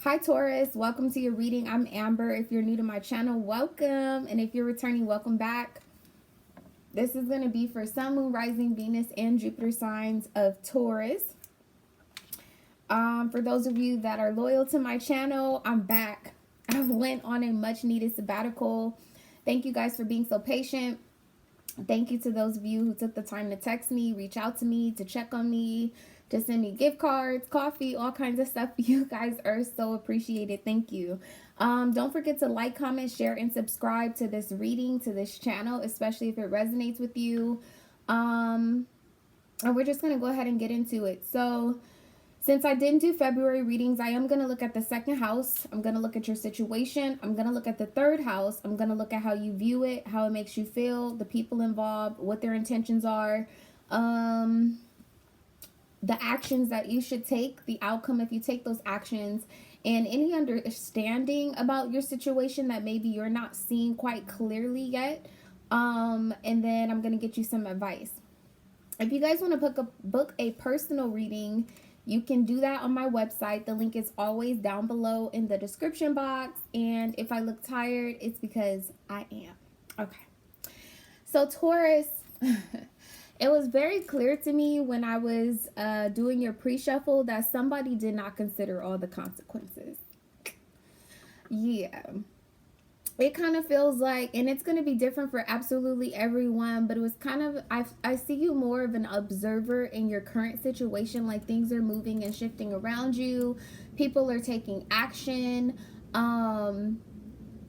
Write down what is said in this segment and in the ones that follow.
Hi Taurus, welcome to your reading. I'm Amber. If you're new to my channel, welcome. And if you're returning, welcome back. This is going to be for Sun, Moon, Rising, Venus, and Jupiter signs of Taurus. For those of you that are loyal to my channel, I'm back. I went on a much needed sabbatical. Thank you guys for being so patient. Thank you to those of you who took the time to text me, reach out to me, to check on me, to send me gift cards, coffee, all kinds of stuff. You guys are so appreciated. Thank you. Don't forget to like, comment, share, and subscribe to this reading, to this channel, especially if it resonates with you. And we're just going to go ahead and get into it. So since I didn't do February readings, I am going to look at the second house. I'm going to look at your situation. I'm going to look at the third house. I'm going to look at how you view it, how it makes you feel, the people involved, what their intentions are, the actions that you should take, the outcome if you take those actions, and any understanding about your situation that maybe you're not seeing quite clearly yet. And then I'm going to get you some advice. If you guys want to book a personal reading, you can do that on my website. The link is always down below in the description box. And if I look tired, it's because I am. Okay. So Taurus, it was very clear to me when I was doing your pre-shuffle that somebody did not consider all the consequences. Yeah. It kind of feels like, and it's going to be different for absolutely everyone, but it was kind of, I see you more of an observer in your current situation, like things are moving and shifting around you. People are taking action,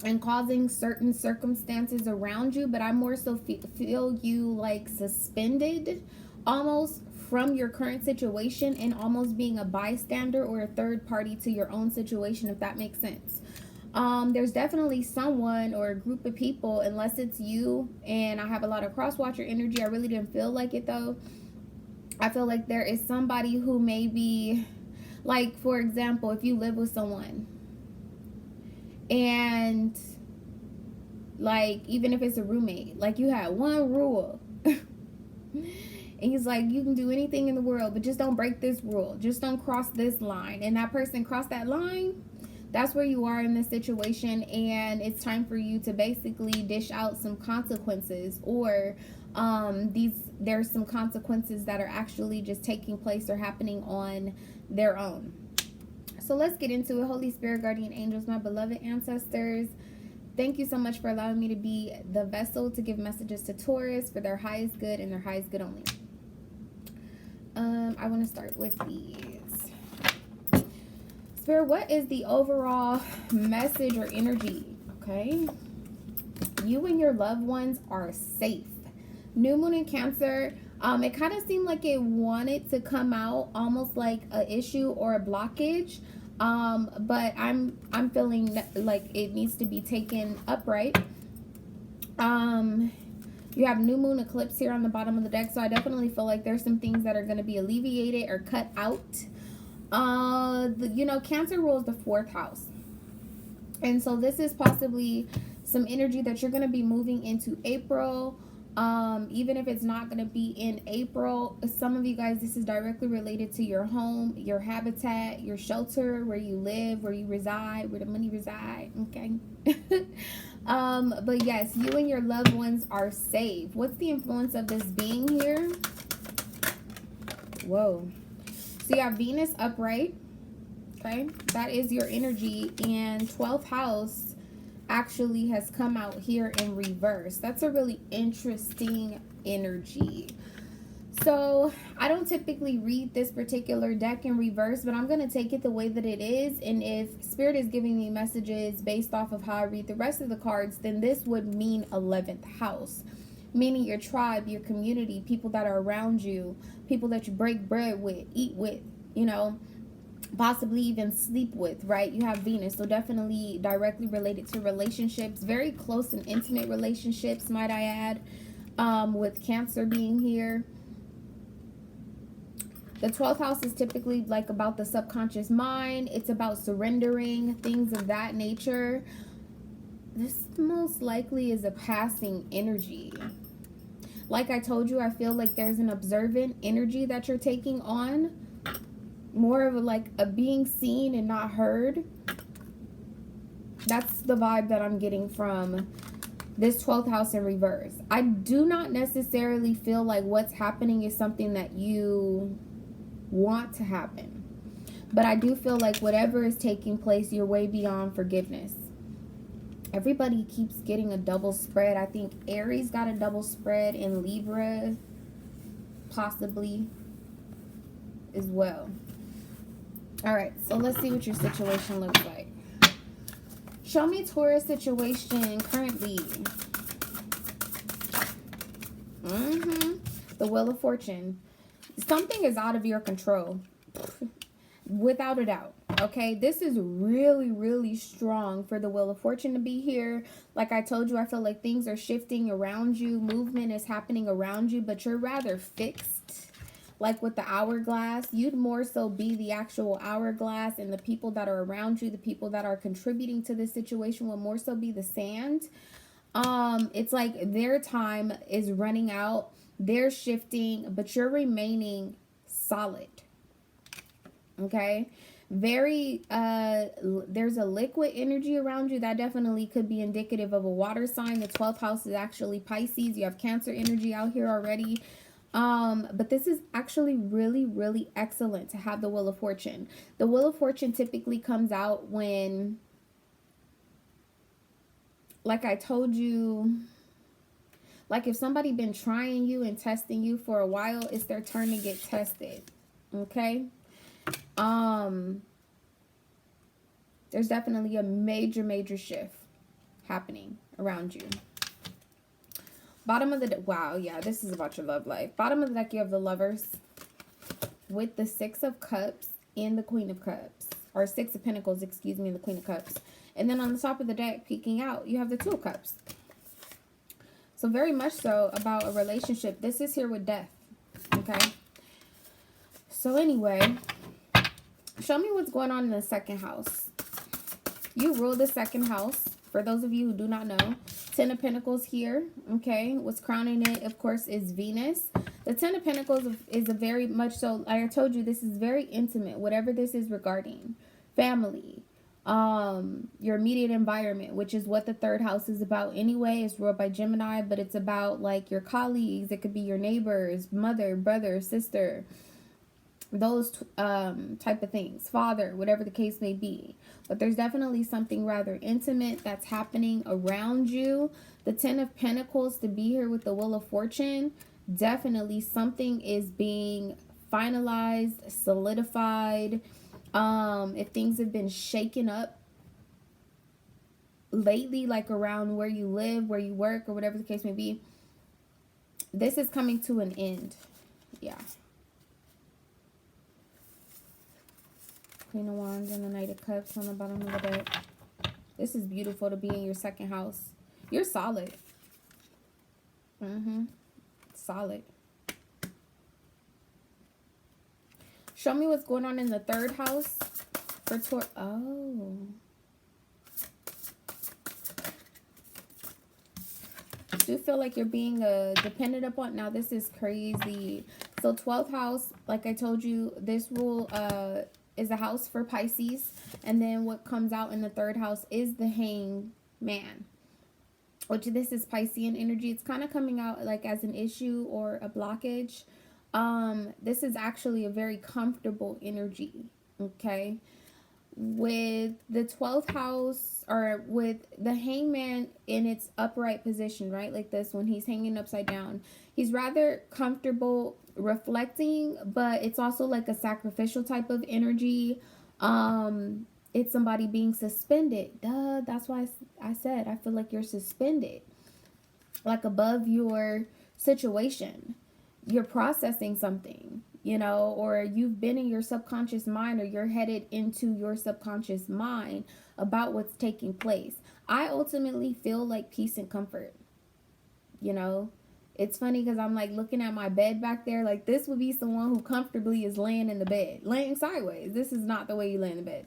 and causing certain circumstances around you, but I more so feel you like suspended almost from your current situation and almost being a bystander or a third party to your own situation, if that makes sense. There's definitely someone or a group of people, unless it's you, and I have a lot of cross-watcher energy. I really didn't feel like it though. I feel like there is somebody who may be, like, for example, if you live with someone and, like, even if it's a roommate, like, you had one rule and he's like, you can do anything in the world, but just don't break this rule, just don't cross this line, and that person crossed that line. That's where you are in this situation, and it's time for you to basically dish out some consequences, or there's some consequences that are actually just taking place or happening on their own. So let's get into it. Holy Spirit, guardian angels, my beloved ancestors, thank you so much for allowing me to be the vessel to give messages to Taurus for their highest good and their highest good only. I want to start with these. Spirit, what is the overall message or energy? Okay. You and your loved ones are safe. New moon in Cancer. It kind of seemed like it wanted to come out almost like an issue or a blockage. But I'm feeling like it needs to be taken upright. You have new moon eclipse here on the bottom of the deck. So I definitely feel like there's some things that are going to be alleviated or cut out. Cancer rules the fourth house, and so this is possibly some energy that you're going to be moving into April. Even if it's not going to be in April, some of you guys, this is directly related to your home, your habitat, your shelter, where you live, where you reside, where the money reside. Okay. But yes, you and your loved ones are safe. What's the influence of this being here? Whoa. So you have Venus upright, okay? That is your energy, and 12th house actually has come out here in reverse. That's a really interesting energy. So I don't typically read this particular deck in reverse, but I'm going to take it the way that it is, and if Spirit is giving me messages based off of how I read the rest of the cards, then this would mean 11th house. Meaning your tribe, your community, people that are around you, people that you break bread with, eat with, possibly even sleep with, right? You have Venus, so definitely directly related to relationships, very close and intimate relationships, might I add, with Cancer being here. The 12th house is typically like about the subconscious mind. It's about surrendering, things of that nature. This most likely is a passing energy. Like I told you, I feel like there's an observant energy that you're taking on. more of a being seen and not heard. That's the vibe that I'm getting from this 12th house in reverse. I do not necessarily feel like what's happening is something that you want to happen. But I do feel like whatever is taking place, you're way beyond forgiveness. Everybody keeps getting a double spread. I think Aries got a double spread, and Libra possibly as well. All right, so let's see what your situation looks like. Show me Taurus situation currently. The Wheel of Fortune. Something is out of your control. Without a doubt. Okay, this is really, really strong for the Wheel of Fortune to be here. Like I told you, I feel like things are shifting around you. Movement is happening around you, but you're rather fixed. Like with the hourglass, you'd more so be the actual hourglass, and the people that are around you, the people that are contributing to this situation will more so be the sand. It's like their time is running out. They're shifting, but you're remaining solid. Okay, very there's a liquid energy around you that definitely could be indicative of a water sign. The 12th house is actually Pisces. You have Cancer energy out here already. But this is actually really, really excellent to have the Wheel of Fortune. The Wheel of Fortune typically comes out when, like I told you, like if somebody been trying you and testing you for a while, it's their turn to get tested. Okay. There's definitely a major shift happening around you. Bottom of the deck. Wow, yeah, this is about your love life. Bottom of the deck, you have the Lovers with the 6 of Cups and the Queen of Cups. Or 6 of Pentacles, excuse me, and the Queen of Cups. And then on the top of the deck, peeking out, you have the 2 of Cups. So very much so about a relationship. This is here with death. Okay. So anyway, show me what's going on in the second house. You rule the second house. For those of you who do not know, 10 of Pentacles here. Okay. What's crowning it, of course, is Venus. The 10 of Pentacles is a very much so, like I told you, this is very intimate. Whatever this is regarding family, your immediate environment, which is what the third house is about anyway. It's ruled by Gemini, but it's about like your colleagues. It could be your neighbors, mother, brother, sister, those type of things, father, whatever the case may be. But there's definitely something rather intimate that's happening around you. The 10 of Pentacles to be here with the Wheel of Fortune, definitely something is being finalized, solidified. If things have been shaken up lately, like around where you live, where you work, or whatever the case may be, this is coming to an end. Yeah. Queen of Wands and the Knight of Cups on the bottom of the deck. This is beautiful to be in your second house. You're solid. Solid. Show me what's going on in the third house for Taurus. Oh. Do you feel like you're being dependent upon? Now, this is crazy. So 12th house, like I told you, this rule is a house for Pisces, and then what comes out in the third house is the Hangman, which this is Piscean energy. It's kind of coming out like as an issue or a blockage. This is actually a very comfortable energy. Okay, with the 12th house, or with the Hangman in its upright position, right, like this, when he's hanging upside down, he's rather comfortable, reflecting, but it's also like a sacrificial type of energy. It's somebody being suspended. Duh, that's why I said I feel like you're suspended, like above your situation. You're processing something, you know, or you've been in your subconscious mind, or you're headed into your subconscious mind about what's taking place. I ultimately feel like peace and comfort, you know. It's funny because I'm like looking at my bed back there. Like, this would be someone who comfortably is laying in the bed, laying sideways. This is not the way you lay in the bed.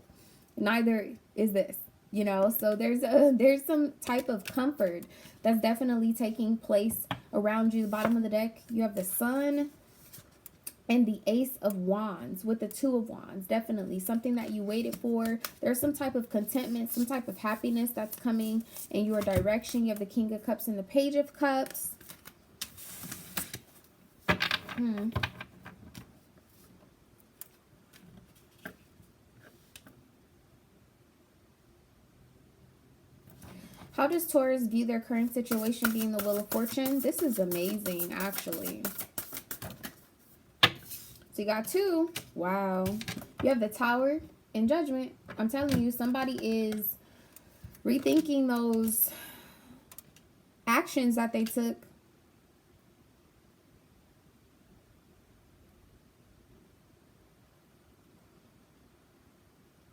Neither is this, you know. So there's some type of comfort that's definitely taking place around you. The bottom of the deck, you have the Sun And the Ace of Wands with the Two of Wands. Definitely something that you waited for. There's some type of contentment, some type of happiness that's coming in your direction. You have the King of Cups and the Page of Cups. How does Taurus view their current situation being the Wheel of Fortune? This is amazing, actually. So you got 2. Wow. You have the Tower and Judgment. I'm telling you, somebody is rethinking those actions that they took.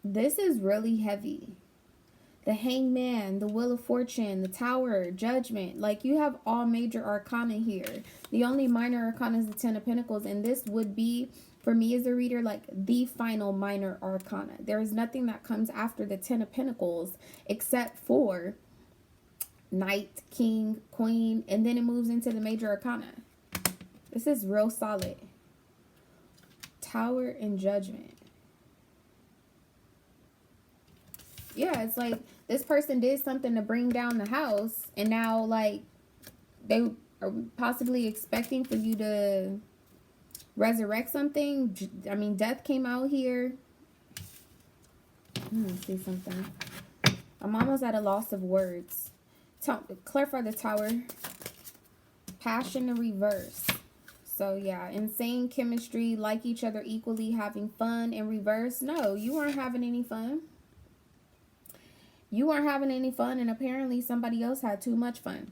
This is really heavy. The Hangman, the Wheel of Fortune, the Tower, Judgment. Like, you have all major arcana here. The only minor arcana is the Ten of Pentacles. And this would be, for me as a reader, like the final minor arcana. There is nothing that comes after the Ten of Pentacles except for Knight, King, Queen. And then it moves into the major arcana. This is real solid. Tower and Judgment. Yeah, it's like this person did something to bring down the house, and now like they are possibly expecting for you to resurrect something. I mean, death came out here. Let me see something. I'm almost at a loss of words. Clarify the Tower. Passion in reverse. So yeah, insane chemistry, like each other equally, having fun in reverse. No, you weren't having any fun. You weren't having any fun, and apparently somebody else had too much fun.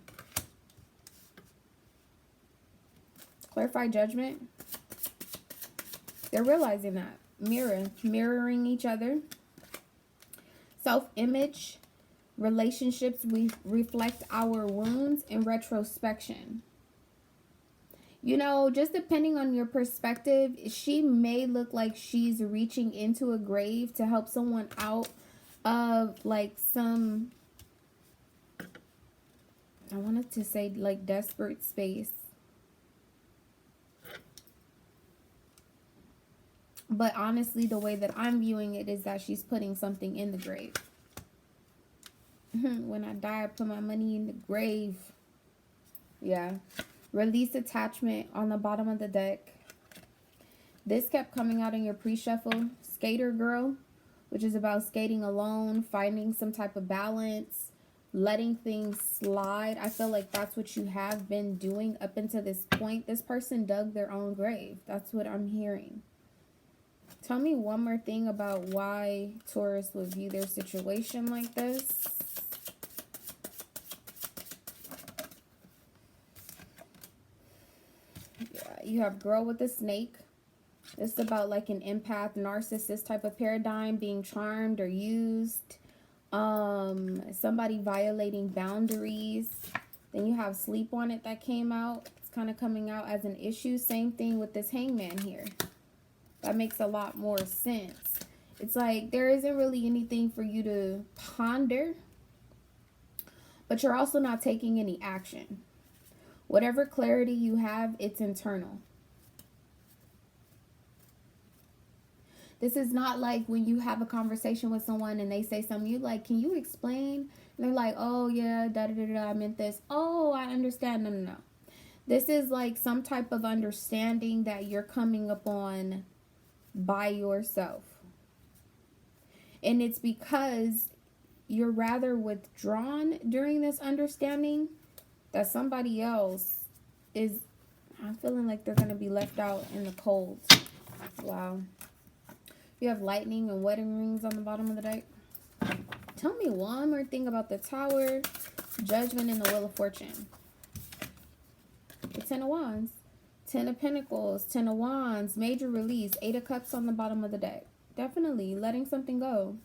Clarify Judgment. They're realizing that. Mirroring each other. Self-image. Relationships, we reflect our wounds, and retrospection. You know, just depending on your perspective, she may look like she's reaching into a grave to help someone out of like some, I wanted to say like desperate space, but honestly the way that I'm viewing it is that she's putting something in the grave. When I die, I put my money in the grave. Yeah. Release attachment on the bottom of the deck. This kept coming out in your pre-shuffle. Skater girl, which is about skating alone, finding some type of balance, letting things slide. I feel like that's what you have been doing up until this point. This person dug their own grave. That's what I'm hearing. Tell me one more thing about why Taurus would view their situation like this. Yeah, you have girl with a snake. This is about like an empath, narcissist type of paradigm, being charmed or used. Somebody violating boundaries. Then you have sleep on it that came out. It's kind of coming out as an issue. Same thing with this Hangman here. That makes a lot more sense. It's like there isn't really anything for you to ponder, but you're also not taking any action. Whatever clarity you have, it's internal. This is not like when you have a conversation with someone and they say something, you like, can you explain? And they're like, oh yeah, I meant this. Oh, I understand. No. This is like some type of understanding that you're coming upon by yourself. And it's because you're rather withdrawn during this understanding that somebody else is, I'm feeling like they're going to be left out in the cold. Wow. You have lightning and wedding rings on the bottom of the deck. Tell me one more thing about the Tower, Judgment, and the Wheel of Fortune. The Ten of Wands, Ten of Pentacles, Ten of Wands, major release, Eight of Cups on the bottom of the deck. Definitely letting something go.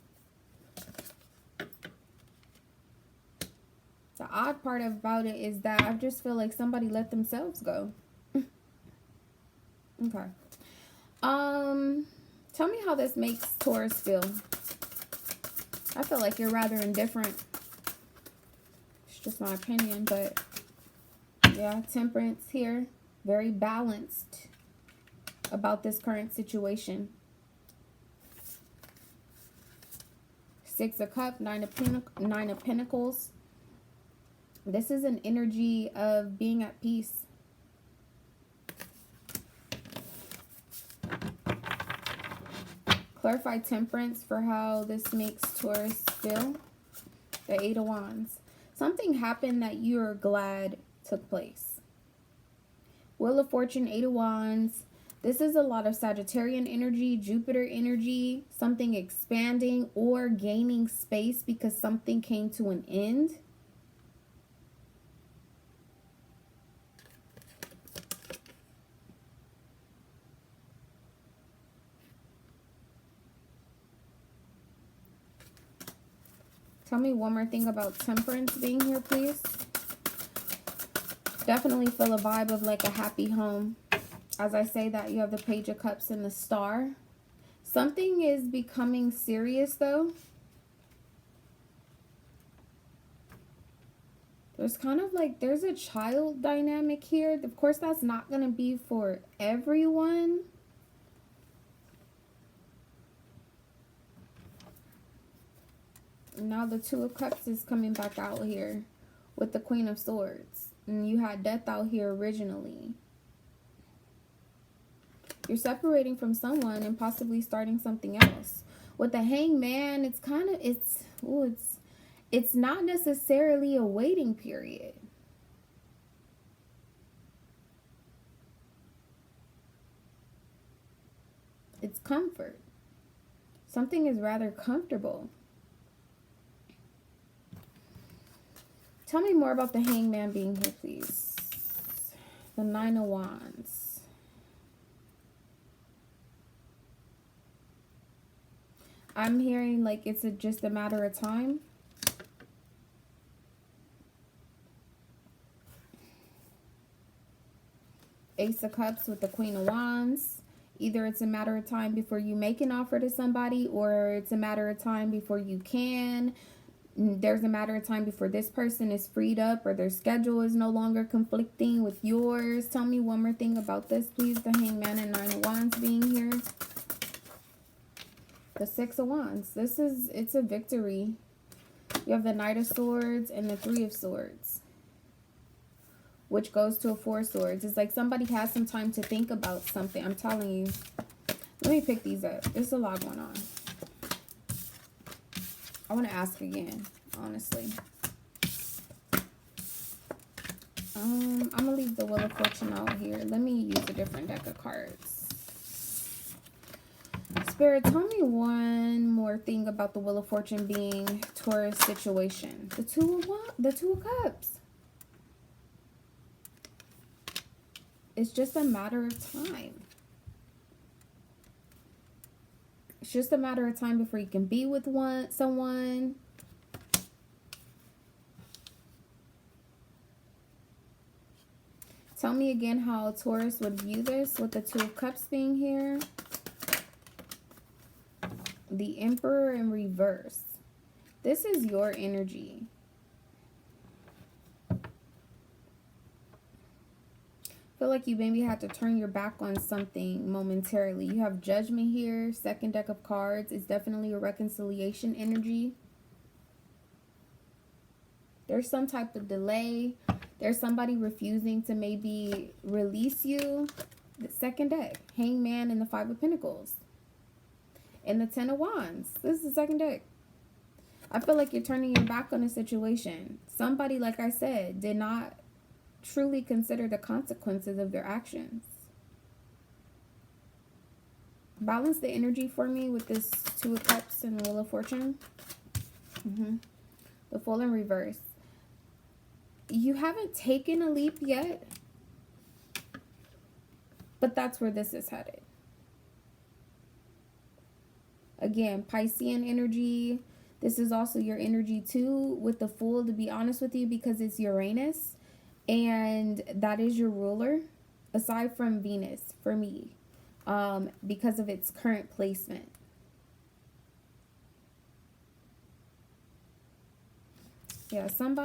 The odd part about it is that I just feel like somebody let themselves go. Okay. Tell me how this makes Taurus feel. I feel like you're rather indifferent. It's just my opinion, but yeah, Temperance here. Very balanced. about this current situation. Six of Cups, Nine of Pentacles. This is an energy of being at peace. Clarify Temperance for how this makes Taurus feel. The Eight of Wands. Something happened that you're glad took place. Wheel of Fortune, Eight of Wands. This is a lot of Sagittarian energy, Jupiter energy, something expanding or gaining space because something came to an end. Tell me one more thing about Temperance being here, please. Definitely feel a vibe of like a happy home. As I say that, you have the Page of Cups and the Star. Something is becoming serious, though. There's kind of like, there's a child dynamic here. Of course, that's not going to be for everyone. Now the Two of Cups is coming back out here with the Queen of Swords. And you had Death out here originally. You're separating from someone and possibly starting something else. With the Hangman, it's kind of, it's not necessarily a waiting period. It's comfort. Something is rather comfortable. Tell me more about the Hangman being here, please. The Nine of Wands. I'm hearing like it's just a matter of time. Ace of Cups with the Queen of Wands. Either it's a matter of time before you make an offer to somebody, or it's a matter of time before you can. There's a matter of time before this person is freed up or their schedule is no longer conflicting with yours. Tell me one more thing about this, please. The Hangman and Nine of Wands being here. The Six of Wands. It's a victory. You have the Knight of Swords and the Three of Swords, which goes to a Four of Swords. It's like somebody has some time to think about something. I'm telling you. Let me pick these up. There's a lot going on. I want to ask again, honestly. I'm going to leave the Wheel of Fortune out here. Let me use a different deck of cards. Spirit, tell me one more thing about the Wheel of Fortune being Taurus situation. The Two of Cups. It's just a matter of time. It's just a matter of time before you can be with someone. Tell me again how Taurus would view this with the Two of Cups being here. The Emperor in reverse. This is your energy. Feel like you maybe had to turn your back on something momentarily. You have Judgment here. Second deck of cards is definitely a reconciliation energy. There's some type of delay. There's somebody refusing to maybe release you. The second deck. Hangman and the Five of Pentacles. And the Ten of Wands. This is the second deck. I feel like you're turning your back on a situation. Somebody, like I said, did not truly consider the consequences of their actions. Balance the energy for me with this Two of Cups and the Wheel of Fortune. The Fool in reverse. You haven't taken a leap yet, but that's where this is headed. Again, Piscean energy. This is also your energy too with the Fool, to be honest with you, because it's Uranus. And that is your ruler, aside from Venus, for me, because of its current placement. Yeah, I feel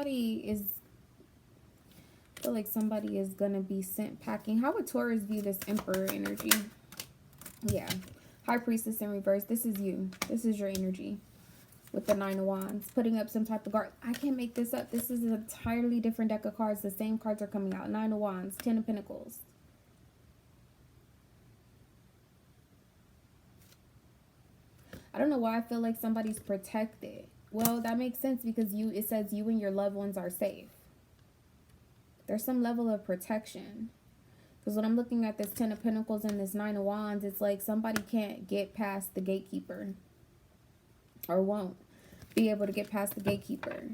like somebody is going to be sent packing. How would Taurus view this Emperor energy? Yeah. High Priestess in reverse. This is you. This is your energy. With the Nine of Wands. Putting up some type of guard. I can't make this up. This is an entirely different deck of cards. The same cards are coming out. Nine of Wands. Ten of Pentacles. I don't know why I feel like somebody's protected. Well, that makes sense because it says you and your loved ones are safe. There's some level of protection. Because when I'm looking at this Ten of Pentacles and this Nine of Wands, it's like somebody can't get past the gatekeeper. Or won't be able to get past the gatekeeper.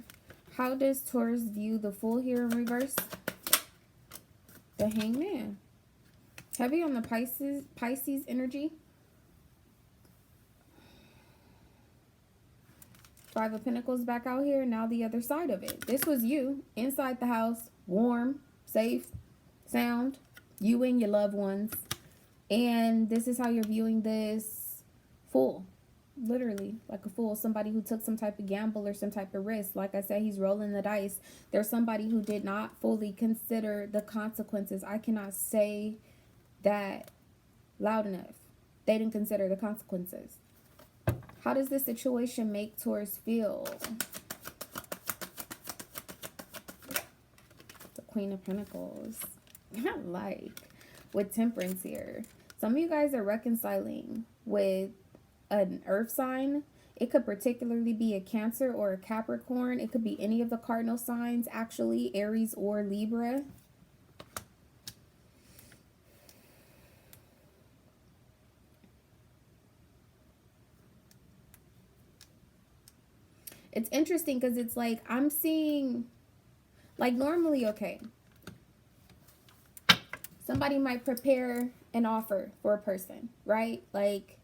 How does Taurus view the Fool here in reverse? The Hangman. Heavy on the Pisces energy. Five of Pentacles back out here. Now the other side of it. This was you inside the house. Warm, safe, sound. You and your loved ones. And this is how you're viewing this Fool. Literally, like a fool. Somebody who took some type of gamble or some type of risk. Like I said, he's rolling the dice. There's somebody who did not fully consider the consequences. I cannot say that loud enough. They didn't consider the consequences. How does this situation make Taurus feel? The Queen of Pentacles. Like, with Temperance here. Some of you guys are reconciling with an earth sign. It could particularly be a Cancer or a Capricorn. It could be any of the cardinal signs, actually, Aries or Libra. It's interesting because it's like I'm seeing, like, normally, okay, somebody might prepare an offer for a person, right? Like,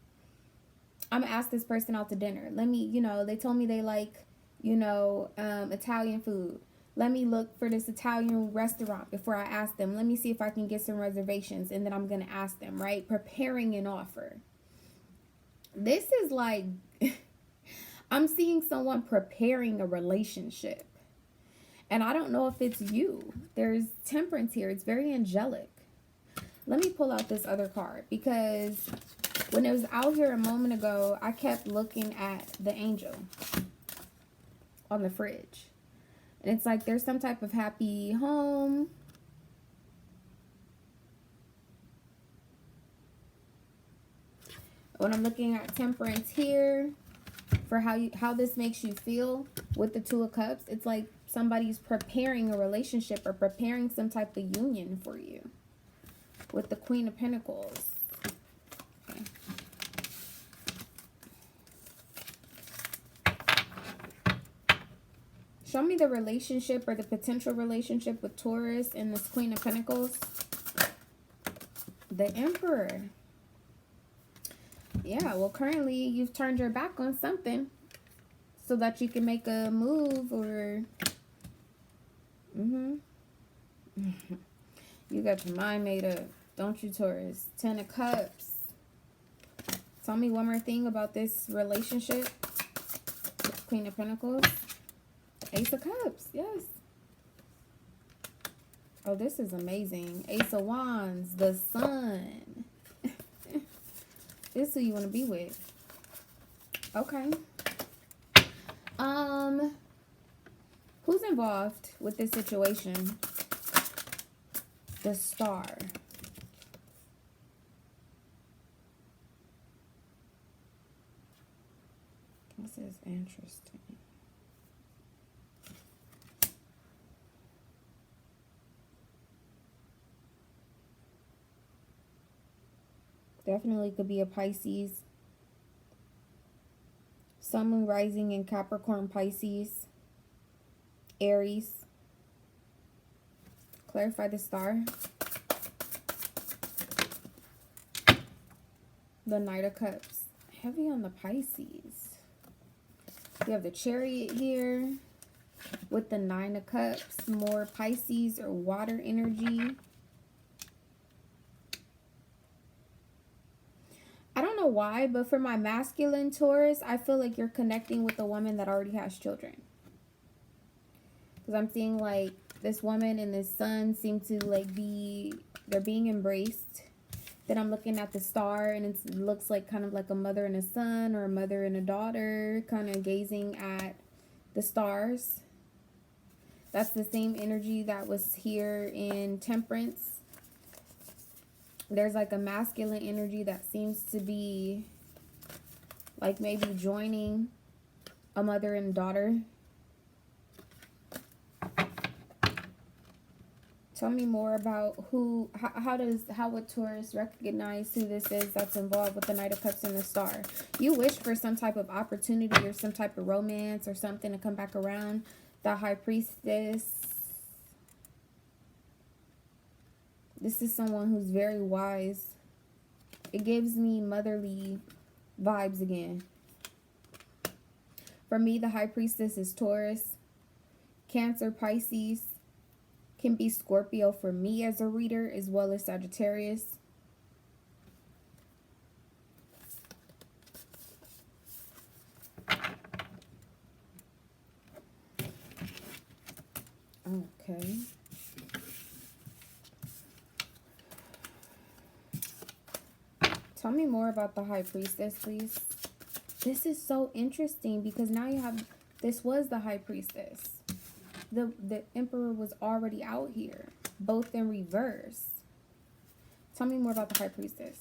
I'm gonna ask this person out to dinner. Let me, they told me they like, Italian food. Let me look for this Italian restaurant before I ask them. Let me see if I can get some reservations, and then I'm gonna ask them, right? Preparing an offer. This is like, I'm seeing someone preparing a relationship. And I don't know if it's you. There's Temperance here. It's very angelic. Let me pull out this other card because when it was out here a moment ago, I kept looking at the angel on the fridge. And it's like there's some type of happy home. When I'm looking at Temperance here, for how this makes you feel with the Two of Cups, it's like somebody's preparing a relationship or preparing some type of union for you. With the Queen of Pentacles. Okay. Show me the relationship or the potential relationship with Taurus and this Queen of Pentacles. The Emperor. Yeah, well, currently you've turned your back on something so that you can make a move or... You got your mind made up, don't you, Taurus? Ten of Cups. Tell me one more thing about this relationship with Queen of Pentacles. Ace of Cups, yes. Oh, this is amazing. Ace of Wands, the Sun. This is who you want to be with. Okay. Who's involved with this situation? The Star. This is interesting. Definitely could be a Pisces. Sun, Moon, Rising in Capricorn, Pisces, Aries. Clarify the Star. The Knight of Cups. Heavy on the Pisces. You have the Chariot here with the Nine of Cups. More Pisces or water energy. I don't know why, but for my masculine Taurus, I feel like you're connecting with a woman that already has children. Because I'm seeing like this woman and this son seem to like they're being embraced. Then I'm looking at the star, and it looks like kind of like a mother and a son, or a mother and a daughter, kind of gazing at the stars. That's the same energy that was here in Temperance. There's like a masculine energy that seems to be like maybe joining a mother and daughter. Tell me more about how would Taurus recognize who this is that's involved with the Knight of Cups and the Star? You wish for some type of opportunity or some type of romance or something to come back around. The High Priestess. This is someone who's very wise. It gives me motherly vibes again. For me, the High Priestess is Taurus. Cancer, Pisces. Can be Scorpio for me as a reader, as well as Sagittarius. Okay. Tell me more about the High Priestess, please. This is so interesting because now you have, this was the High Priestess. The Emperor was already out here, both in reverse. Tell me more about the High Priestess.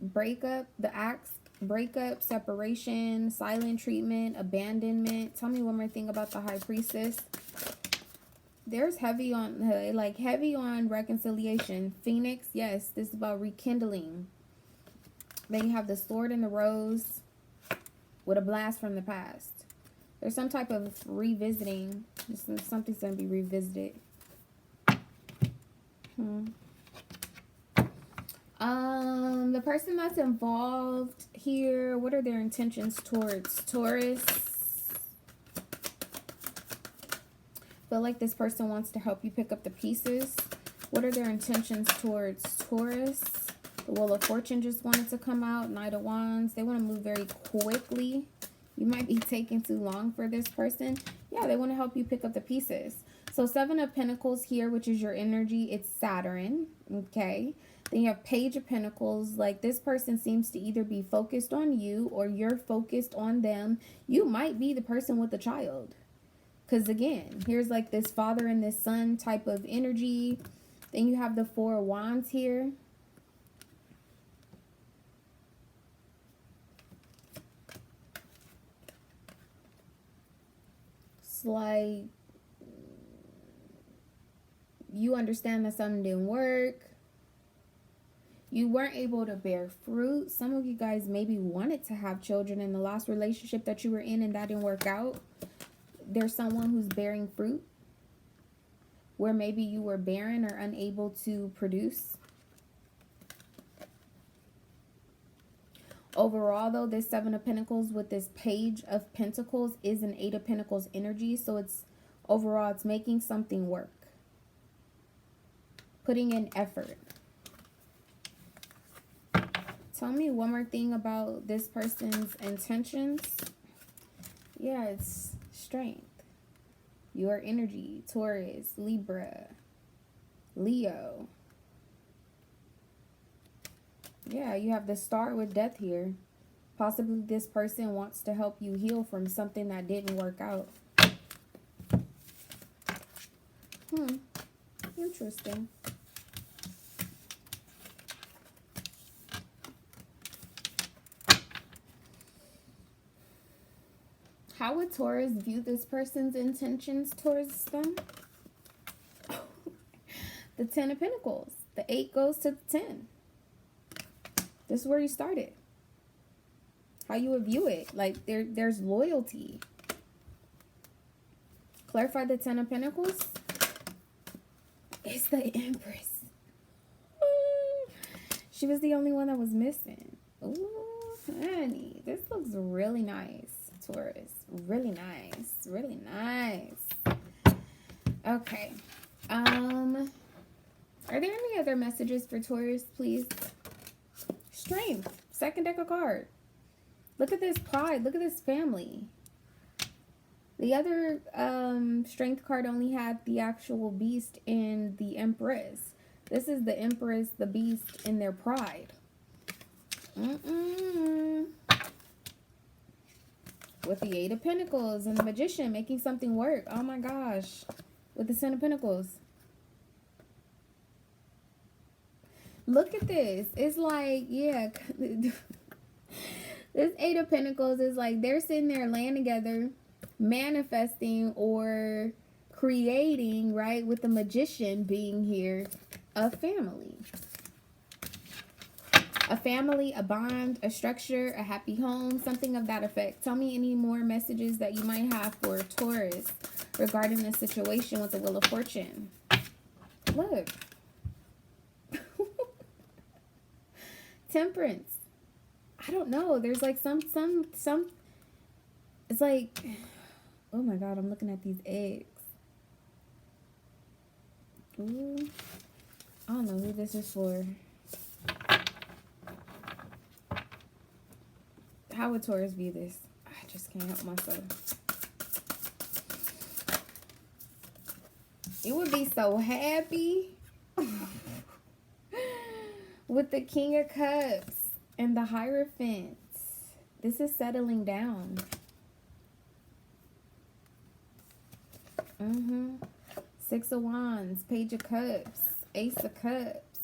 Breakup, the axe, breakup, separation, silent treatment, abandonment. Tell me one more thing about the High Priestess. There's heavy on reconciliation. Phoenix, yes, this is about rekindling. Then you have the Sword and the Rose with a blast from the past. There's some type of revisiting. Something's going to be revisited. The person that's involved here, what are their intentions towards Taurus? Feel like this person wants to help you pick up the pieces. What are their intentions towards Taurus? The Wheel of Fortune just wanted to come out. Knight of Wands. They want to move very quickly. You might be taking too long for this person. Yeah, they want to help you pick up the pieces. So 7 of Pentacles here, which is your energy. It's Saturn. Okay. Then you have Page of Pentacles. Like this person seems to either be focused on you or you're focused on them. You might be the person with the child. Because again, here's like this father and this son type of energy. Then you have the 4 of Wands here. It's like you understand that something didn't work. You weren't able to bear fruit. Some of you guys maybe wanted to have children in the last relationship that you were in and that didn't work out. There's someone who's bearing fruit where maybe you were barren or unable to produce. Overall, though, this 7 of Pentacles with this Page of Pentacles is an 8 of Pentacles energy. So it's overall, it's making something work. Putting in effort. Tell me one more thing about this person's intentions. Yeah, it's strength. Your energy. Taurus, Libra, Leo. Yeah, you have the Star with Death here. Possibly this person wants to help you heal from something that didn't work out. Interesting. How would Taurus view this person's intentions towards them? The 10 of Pentacles. The 8 goes to the 10. This is where you started. How you would view it. Like there's loyalty. Clarify the 10 of Pentacles. It's the Empress. She was the only one that was missing. Ooh, honey. This looks really nice, Taurus. Really nice. Really nice. Okay. Are there any other messages for Taurus, please? Strength. Second deck of card. Look at this pride. Look at this family. The other strength card only had the actual beast and the Empress. This is the Empress, the Beast, and their pride. With the Eight of Pentacles and the Magician, making something work. Oh my gosh. With the Ten of Pentacles. Look at this. It's like, yeah. This Eight of Pentacles is like they're sitting there laying together, manifesting or creating, right? With the Magician being here, a family. A family, a bond, a structure, a happy home, something of that effect. Tell me any more messages that you might have for Taurus regarding the situation with the Wheel of Fortune. Look. Temperance. I don't know. There's like some, it's like, oh my God, I'm looking at these eggs. Ooh. I don't know who this is for. How would Taurus view this? I just can't help myself. You would be so happy with the King of Cups and the Hierophant. This is settling down. Six of Wands, Page of Cups, Ace of Cups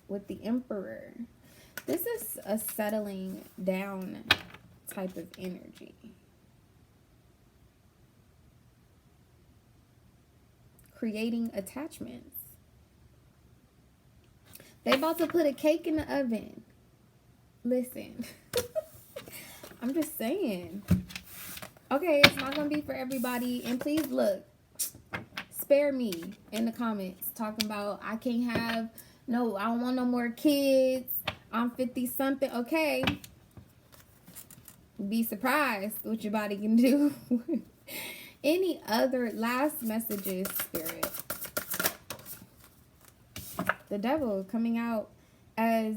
with the Emperor. This is a settling down type of energy. Creating attachments. They about to put a cake in the oven. Listen. I'm just saying. Okay, it's not going to be for everybody. And please look. Spare me in the comments. Talking about I can't have... No, I don't want no more kids. I'm 50-something. Okay. Be surprised what your body can do. Any other last messages, Spirit? The Devil coming out as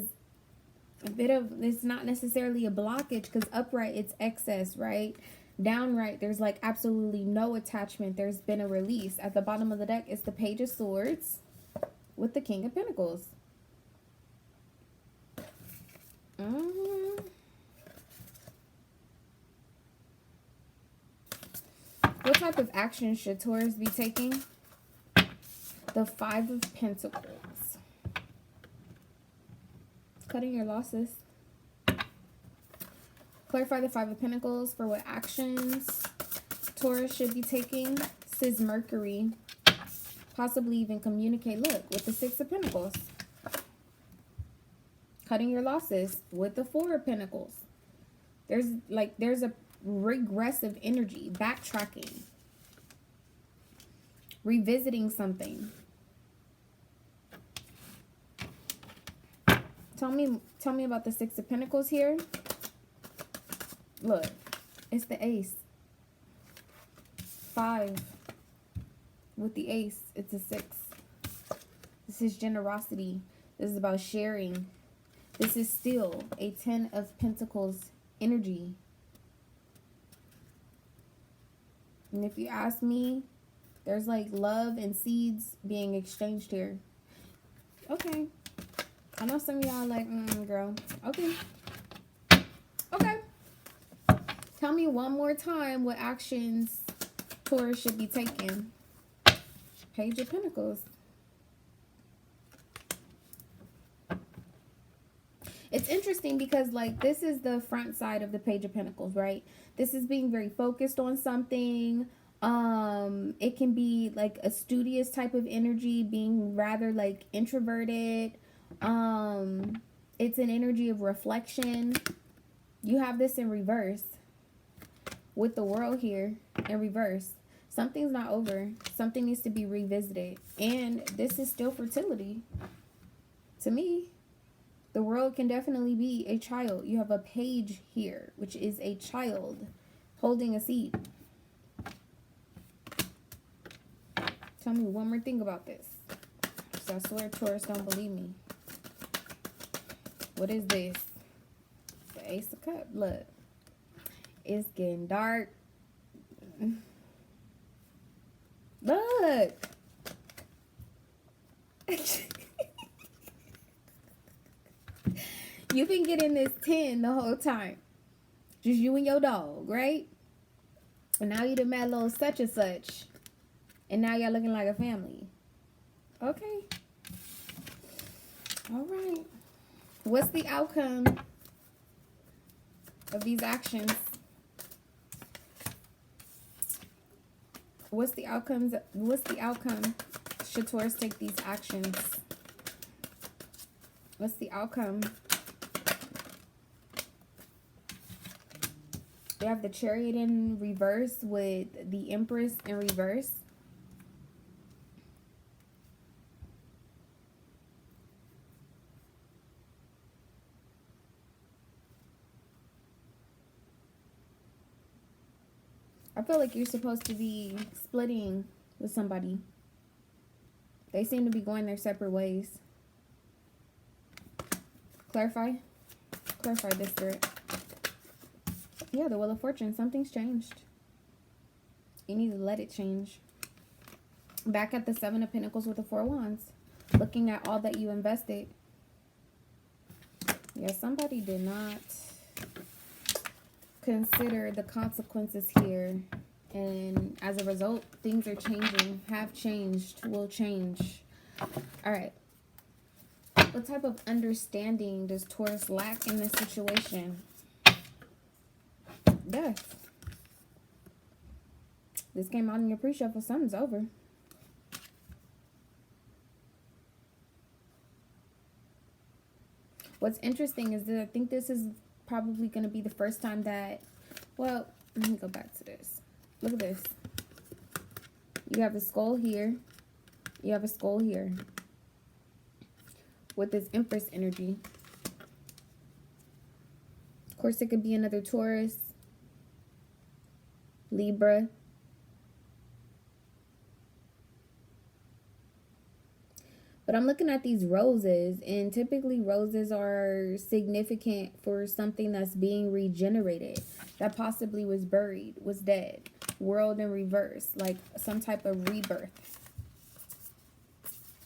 a bit of, it's not necessarily a blockage because upright, it's excess, right? Downright, there's like absolutely no attachment. There's been a release. At the bottom of the deck is the Page of Swords with the King of Pentacles. What type of action should Taurus be taking? The Five of Pentacles. Cutting your losses. Clarify the Five of Pentacles for what actions Taurus should be taking. This is Mercury. Possibly even communicate. Look, with the Six of Pentacles. Cutting your losses with the Four of Pentacles. There's a regressive energy, backtracking, revisiting something. Tell me about the Six of Pentacles here. Look, it's the Ace. 5 with the Ace, it's a 6. This is generosity. This is about sharing. This is still a 10 of Pentacles energy. And if you ask me, there's like love and seeds being exchanged here. Okay. I know some of y'all like, girl. Okay. Okay. Tell me one more time what actions Taurus should be taking. Page of Pentacles. It's interesting because, like, this is the front side of the Page of Pentacles, right? This is being very focused on something. It can be, like, a studious type of energy, being rather, like, introverted. It's an energy of reflection. You have this in reverse with the World here in reverse. Something's not over. Something needs to be revisited. And this is still fertility. To me, the World can definitely be a child. You have a Page here, which is a child holding a seed. Tell me one more thing about this. So I swear Taurus don't believe me. What is this? The Ace of Cups. Look. It's getting dark. Look. You've been getting this 10 the whole time. Just you and your dog, right? And now you done met a little such and such. And now y'all looking like a family. Okay. All right. What's the outcome of these actions? What's the outcome? Should Taurus take these actions? What's the outcome? We have the Chariot in reverse with the Empress in reverse. I feel like you're supposed to be splitting with somebody. They seem to be going their separate ways. Clarify this, Spirit. Yeah, the Wheel of Fortune. Something's changed. You need to let it change. Back at the Seven of Pentacles with the Four Wands. Looking at all that you invested. Yeah, somebody did not consider the consequences here. And as a result, things are changing. Have changed. Will change. All right. What type of understanding does Taurus lack in this situation? Death. This came out in your pre-shuffle. Something's over. What's interesting is that I think this is probably going to be the first time that, well, let me go back to this. Look at this. You have a skull here. You have a skull here. With this Empress energy. Of course, it could be another Taurus, Libra. But I'm looking at these roses, and typically roses are significant for something that's being regenerated, that possibly was buried, was dead. World in reverse, like some type of rebirth.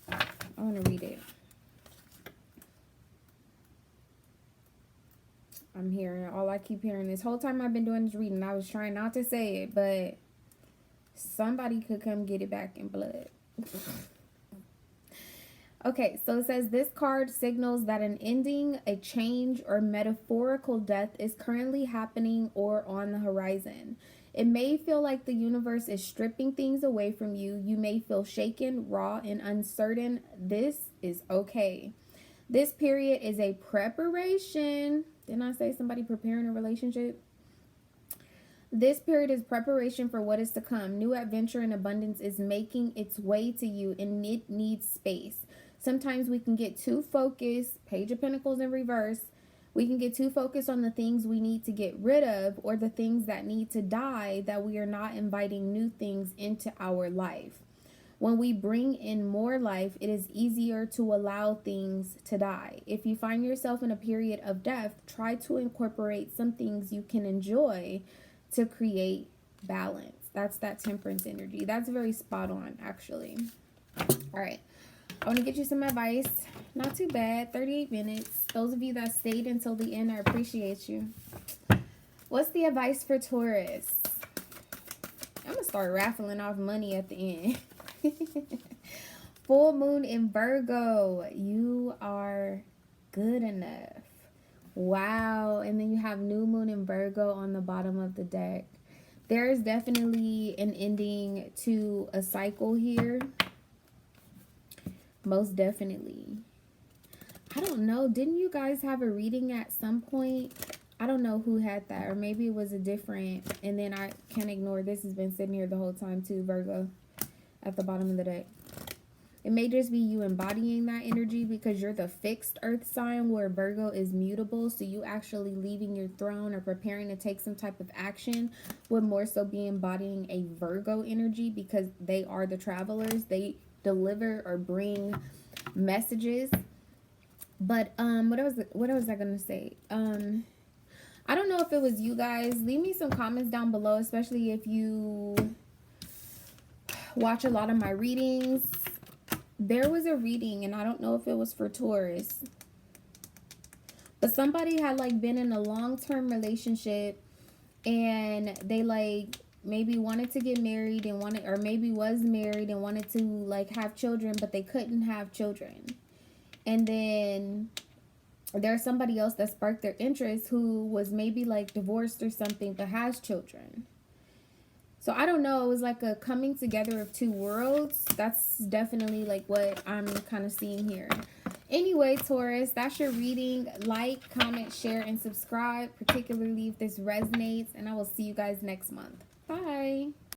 I want to read it. I'm hearing, all I keep hearing this whole time I've been doing this reading, I was trying not to say it, but somebody could come get it back in blood. Okay, so it says this card signals that an ending, a change, or metaphorical death is currently happening or on the horizon. It may feel like the universe is stripping things away from you. You may feel shaken, raw, and uncertain. This is okay. This period is a preparation. Didn't I say somebody preparing a relationship? This period is preparation for what is to come. New adventure and abundance is making its way to you, and it needs space. Sometimes we can get too focused, Page of Pentacles in reverse. We can get too focused on the things we need to get rid of or the things that need to die, that we are not inviting new things into our life. When we bring in more life, it is easier to allow things to die. If you find yourself in a period of death, try to incorporate some things you can enjoy to create balance. That's that Temperance energy. That's very spot on, actually. All right. I want to get you some advice. Not too bad. 38 minutes. Those of you that stayed until the end, I appreciate you. What's the advice for Taurus? I'm going to start raffling off money at the end. Full moon in Virgo. You are good enough. Wow. And then you have new moon in Virgo on the bottom of the deck. There's definitely an ending to a cycle here. Most definitely. I don't know. Didn't you guys have a reading at some point? I don't know who had that. Or maybe it was a different. And then I can't ignore this has been sitting here the whole time too, Virgo. At the bottom of the deck. It may just be you embodying that energy because you're the fixed earth sign where Virgo is mutable. So you actually leaving your throne or preparing to take some type of action would more so be embodying a Virgo energy because they are the travelers. They deliver or bring messages. But what was I gonna say? I don't know if it was you guys. Leave me some comments down below, especially if you watch a lot of my readings. There was a reading, and I don't know if it was for Taurus, But somebody had like been in a long-term relationship, and they like maybe wanted to get married and wanted, or maybe was married and wanted to like have children, but they couldn't have children. And then there's somebody else that sparked their interest who was maybe like divorced or something but has children. So I don't know, it was like a coming together of two worlds. That's definitely like what I'm kind of seeing here. Anyway, Taurus, that's your reading. Like, comment, share, and subscribe, particularly if this resonates. And I will see you guys next month. Bye.